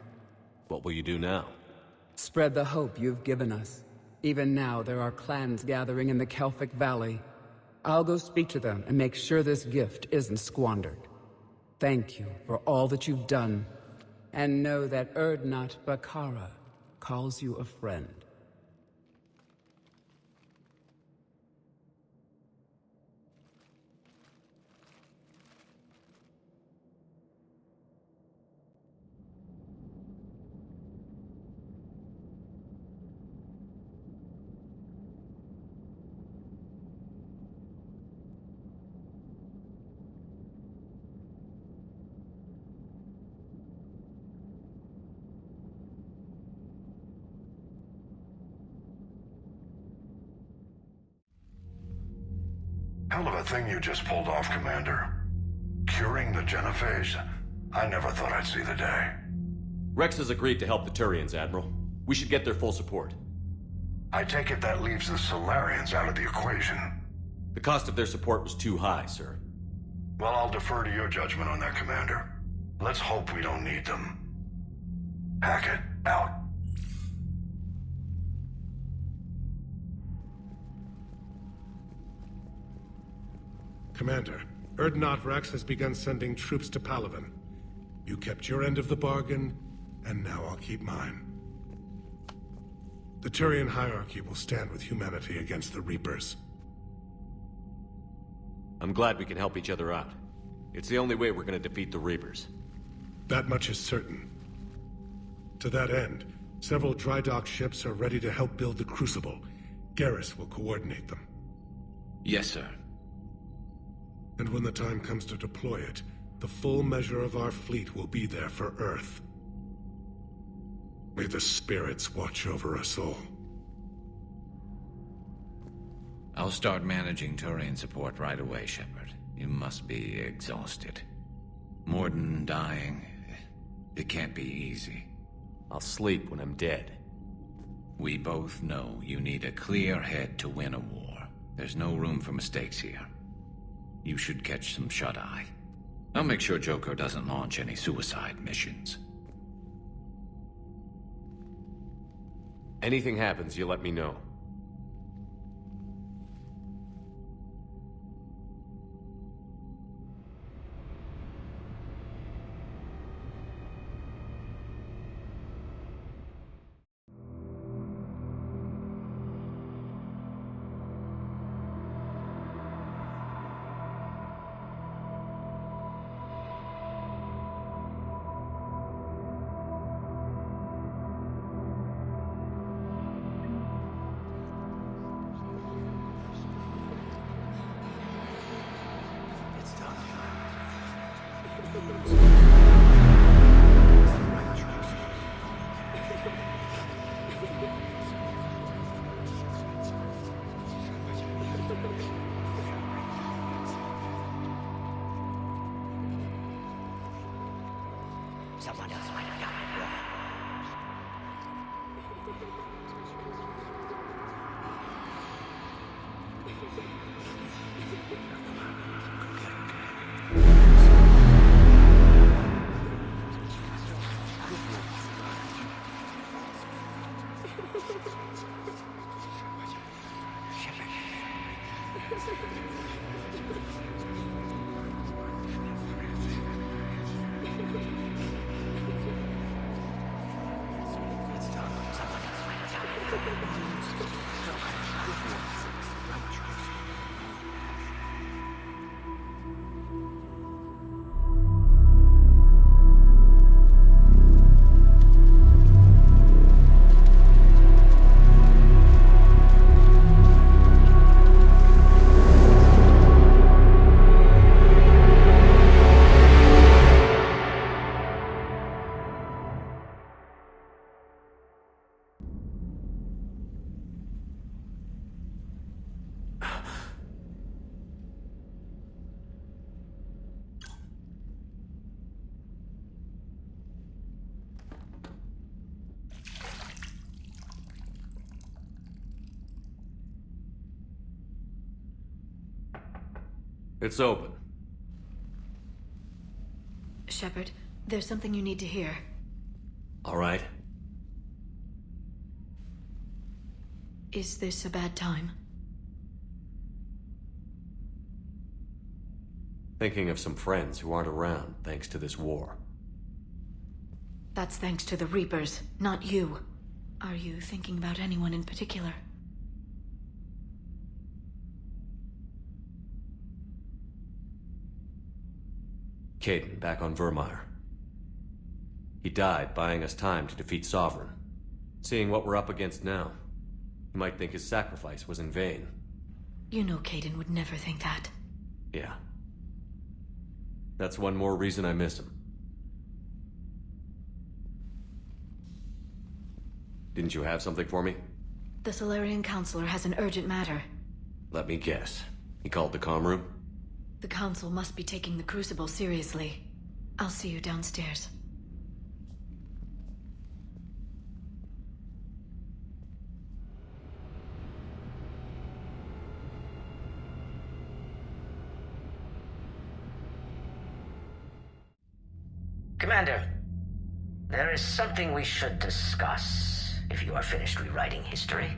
What will you do now? Spread the hope you've given us. Even now, there are clans gathering in the Kelphic Valley. I'll go speak to them and make sure this gift isn't squandered. Thank you for all that you've done. And know that Erdnot Bakara calls you a friend. Hell of a thing you just pulled off, Commander. Curing the Genophage? I never thought I'd see the day. Rex has agreed to help the Turians, Admiral. We should get their full support. I take it that leaves the Solarians out of the equation. The cost of their support was too high, sir. Well, I'll defer to your judgment on that, Commander. Let's hope we don't need them. Hackett, out. Commander, Erdnot Rex has begun sending troops to Palaven. You kept your end of the bargain, and now I'll keep mine. The Turian hierarchy will stand with humanity against the Reapers. I'm glad we can help each other out. It's the only way we're gonna defeat the Reapers. That much is certain. To that end, several dry dock ships are ready to help build the Crucible. Garrus will coordinate them. Yes, sir. And when the time comes to deploy it, the full measure of our fleet will be there for Earth. May the spirits watch over us all. I'll start managing Turian support right away, Shepard. You must be exhausted. Morden dying, it can't be easy. I'll sleep when I'm dead. We both know you need a clear head to win a war. There's no room for mistakes here. You should catch some shut-eye. I'll make sure Joker doesn't launch any suicide missions. Anything happens, you let me know. Someone else might have gotten it wrong. It's open. Shepard, there's something you need to hear. All right. Is this a bad time? Thinking of some friends who aren't around thanks to this war. That's thanks to the Reapers, not you. Are you thinking about anyone in particular? Caden, back on Vermeer. He died buying us time to defeat Sovereign. Seeing what we're up against now, you might think his sacrifice was in vain. You know Caden would never think that. Yeah. That's one more reason I miss him. Didn't you have something for me? The Solarian Counselor has an urgent matter. Let me guess. He called the comm room? The Council must be taking the Crucible seriously. I'll see you downstairs. Commander, there is something we should discuss, if you are finished rewriting history.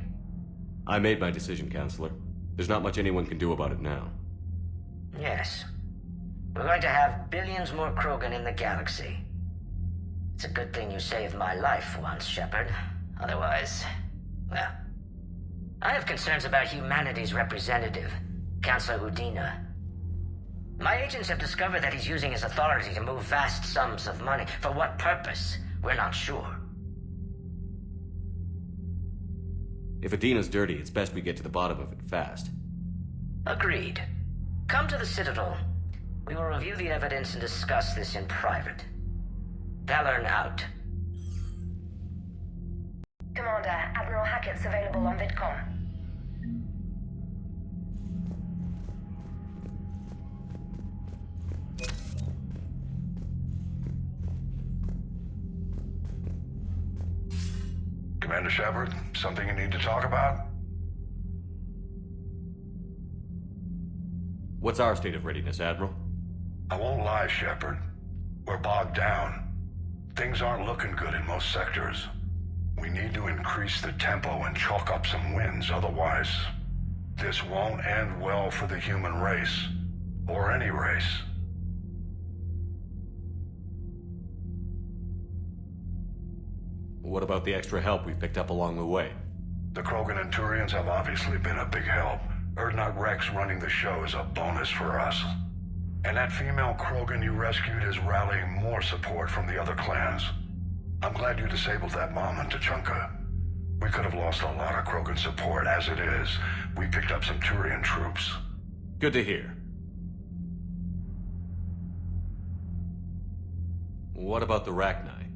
I made my decision, Counselor. There's not much anyone can do about it now. Yes. We're going to have billions more Krogan in the galaxy. It's a good thing you saved my life once, Shepard. Otherwise, well... I have concerns about humanity's representative, Councillor Udina. My agents have discovered that he's using his authority to move vast sums of money. For what purpose? We're not sure. If Adina's dirty, it's best we get to the bottom of it fast. Agreed. Come to the Citadel. We will review the evidence and discuss this in private. Valorn out. Commander, Admiral Hackett's available on VidCom. Commander Shepard, something you need to talk about? What's our state of readiness, Admiral? I won't lie, Shepard. We're bogged down. Things aren't looking good in most sectors. We need to increase the tempo and chalk up some wins, otherwise... this won't end well for the human race. Or any race. What about the extra help we've picked up along the way? The Krogan and Turians have obviously been a big help. Urdnot Rex running the show is a bonus for us. And that female Krogan you rescued is rallying more support from the other clans. I'm glad you disabled that bomb on Tuchanka. We could have lost a lot of Krogan support. As it is, we picked up some Turian troops. Good to hear. What about the Rachni?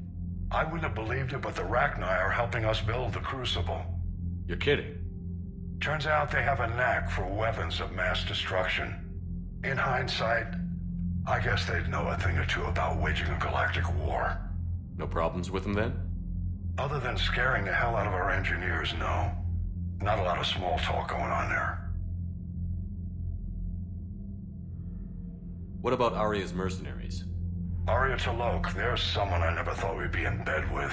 I wouldn't have believed it, but the Rachni are helping us build the Crucible. You're kidding. Turns out they have a knack for weapons of mass destruction. In hindsight, I guess they'd know a thing or two about waging a galactic war. No problems with them then? Other than scaring the hell out of our engineers, no. Not a lot of small talk going on there. What about Aria's mercenaries? Aria Talok, there's someone I never thought we'd be in bed with.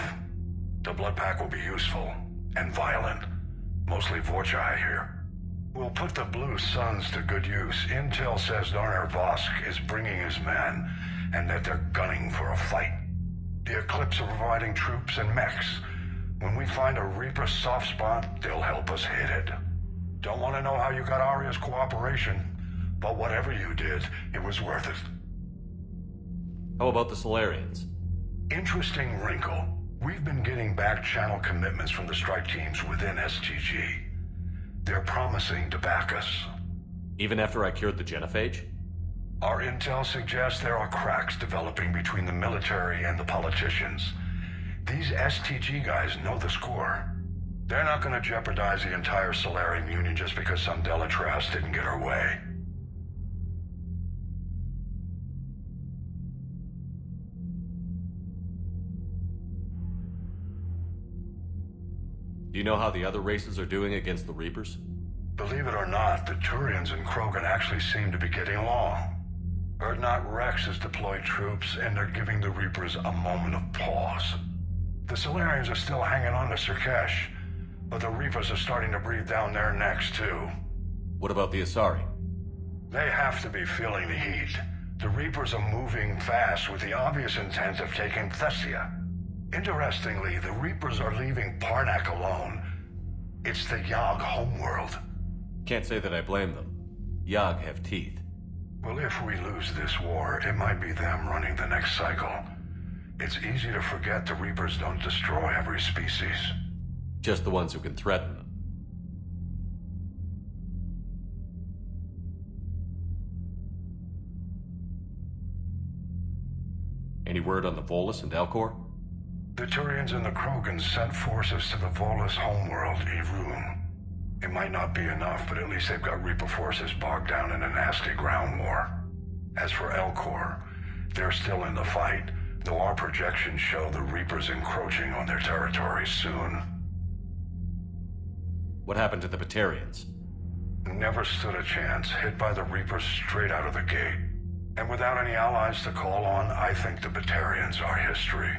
The Blood Pack will be useful, and violent. Mostly Vorcha, I hear. We'll put the Blue Suns to good use. Intel says Darner Vosk is bringing his men, and that they're gunning for a fight. The Eclipse are providing troops and mechs. When we find a Reaper soft spot, they'll help us hit it. Don't want to know how you got Aria's cooperation, but whatever you did, it was worth it. How about the Solarians? Interesting wrinkle. We've been getting back-channel commitments from the strike teams within STG. They're promising to back us. Even after I cured the genophage? Our intel suggests there are cracks developing between the military and the politicians. These STG guys know the score. They're not going to jeopardize the entire Solarian Union just because some Delatras didn't get her way. Do you know how the other races are doing against the Reapers? Believe it or not, the Turians and Krogan actually seem to be getting along. Urdnot Rex has deployed troops, and they're giving the Reapers a moment of pause. The Solarians are still hanging on to Sirkesh, but the Reapers are starting to breathe down their necks, too. What about the Asari? They have to be feeling the heat. The Reapers are moving fast with the obvious intent of taking Thessia. Interestingly, the Reapers are leaving Parnak alone. It's the Yog homeworld. Can't say that I blame them. Yog have teeth. Well, if we lose this war, it might be them running the next cycle. It's easy to forget the Reapers don't destroy every species. Just the ones who can threaten them. Any word on the Volus and Alcor? The Turians and the Krogans sent forces to the Volus homeworld, Irun. It might not be enough, but at least they've got Reaper forces bogged down in a nasty ground war. As for Elcor, they're still in the fight, though our projections show the Reapers encroaching on their territory soon. What happened to the Batarians? Never stood a chance, hit by the Reapers straight out of the gate. And without any allies to call on, I think the Batarians are history.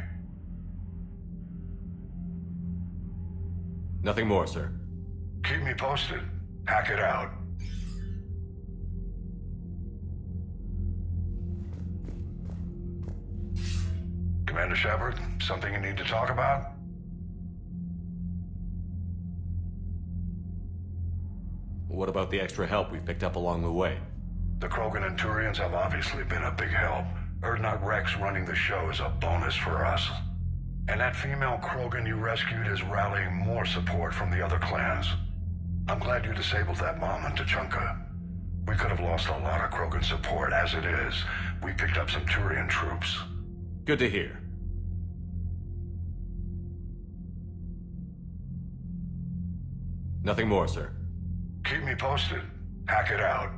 Nothing more, sir. Keep me posted. Hack it out. Commander Shepard, something you need to talk about? What about the extra help we picked up along the way? The Krogan and Turians have obviously been a big help. Urdnot Rex running the show is a bonus for us. And that female Krogan you rescued is rallying more support from the other clans. I'm glad you disabled that bomb on Tuchanka. We could have lost a lot of Krogan support. As it is, we picked up some Turian troops. Good to hear. Nothing more, sir. Keep me posted. Hack it out.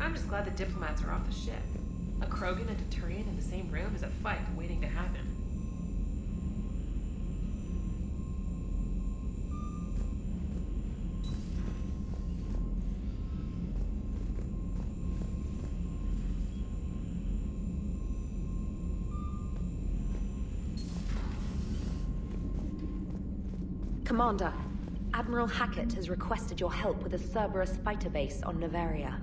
I'm just glad the diplomats are off the ship. A Krogan and a Turian in the same room is a fight waiting to happen. Commander, Admiral Hackett has requested your help with a Cerberus fighter base on Novaria.